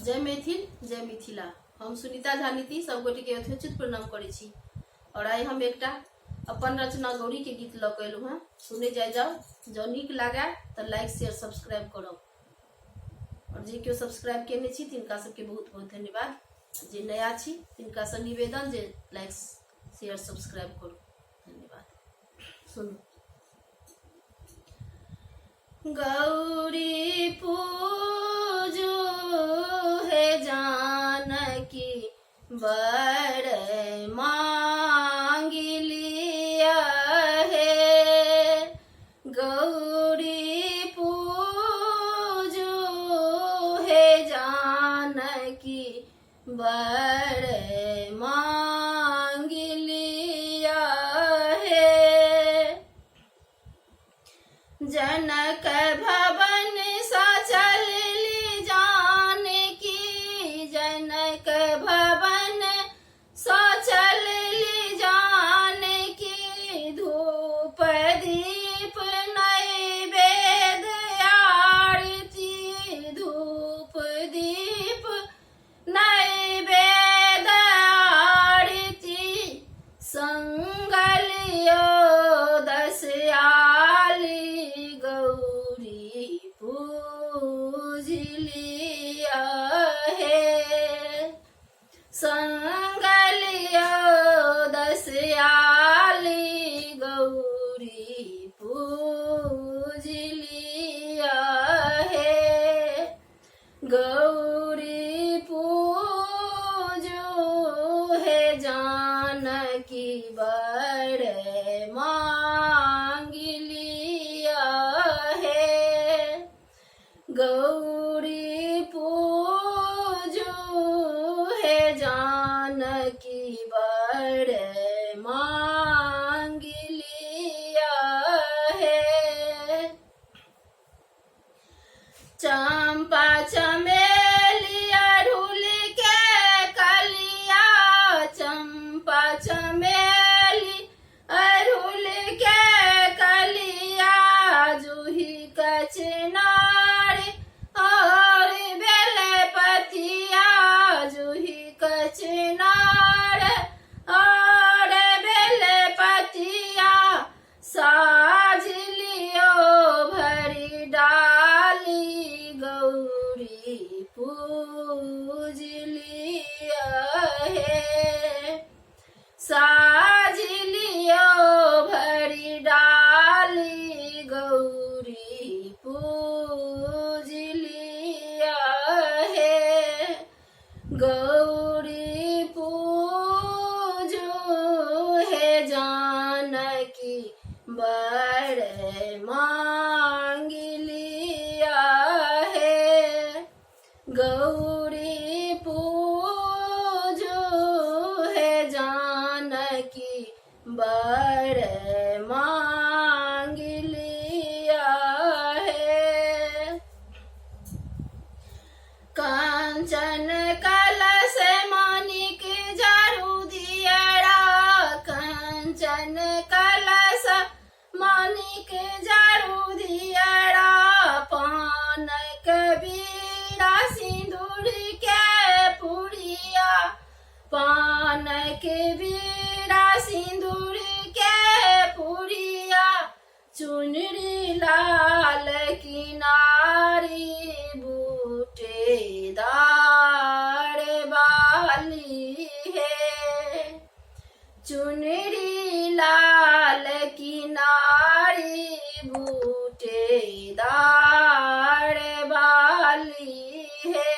जय मैथिल जय मिथिला। हम सुनीता झा नीति सब गोटे के यथोचित प्रणाम करै छी। और आई हम एकटा अपन रचना गौरी के गीत लऽ के एलहुँ हैं। सुने जाओ जँ नीक लागे तो लाइक शेयर सब्सक्राइब करब। और जे केओ सब्सक्राइब केने छी तिनका सबके बहुत बहुत धन्यवाद। जे नया छी तिनका से निवेदन जे लाइक शेयर सब्सक्राइब करू। धन्यवाद। सुनू। गौरी पूजो है जानकी बर मांग लिया है। गौरी पूजो है जानकी बर मांग लिया है। जनक भवन सा चल ली जानकी, जनक भवन सा चल ली जानकी। धूप दीप नैवेद्य आरती, धूप दीप नैवेद्य आरती। संगलियो दस आली गौरी पूज लिया है। संगलियो दस आली गौरी पूज लिया है। गौरी पूजो है जानकी बर मांग लिया है। गौरी पूजो है जानकी बर मांग लिया है। चंपा चमेली अड़हुल के कलिया, चंपा चमेली अड़हुल के कलिया। जूही कचनार और बेलपतिया, जूही कचनार और बेलपतिया। साज लियो भरी डाली गौरी पूज लिया है। साज लियो भरी डाली गौरी पूज लिया है। गौरी पूजो है जानकी बर मांग लिया है। गौरी पूजो है जानकी बर मांग लिया है। कांचन कलश मानिक जरू दियरा, कंचन कलश मानिक जरू दियरा। पान कबीरा सिंदूर के पुड़िया, पान कबीरा सिंदूर के पुड़िया। चुनरी लाल किनारी बूटेदार बाली है। चुनरी लाल किनारी बूटेदार बाली है।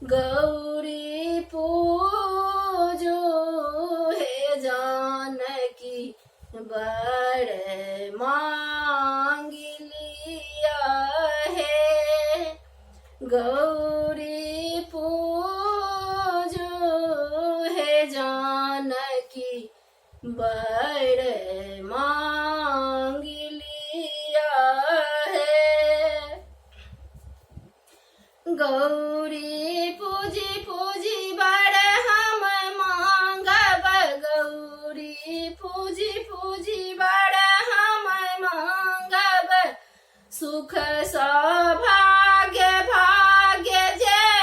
गौरी पूजो है जानकी बर मांग लिया है। गौरी पूजो है जानकी बर मांग लिया है। गौरी पूजी पूजी बर हम मांगब, गौरी पूजी पूजी बर हम मांगब। सुख सौभाग्य भाग्य जय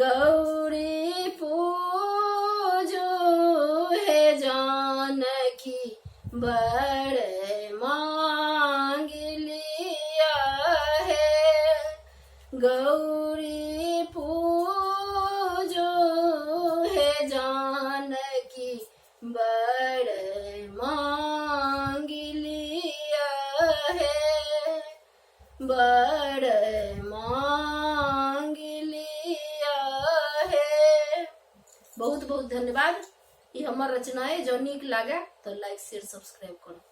गौरी पूजो हे जानकी बड़ मांग लिया है। गौरी पूजो है जानकी बड़ मांग लिया है, बड़ मांग लिया है। बहुत बहुत धन्यवाद। ये हमार रचना है, जो नीक लागे तो लाइक शेयर सब्सक्राइब करो।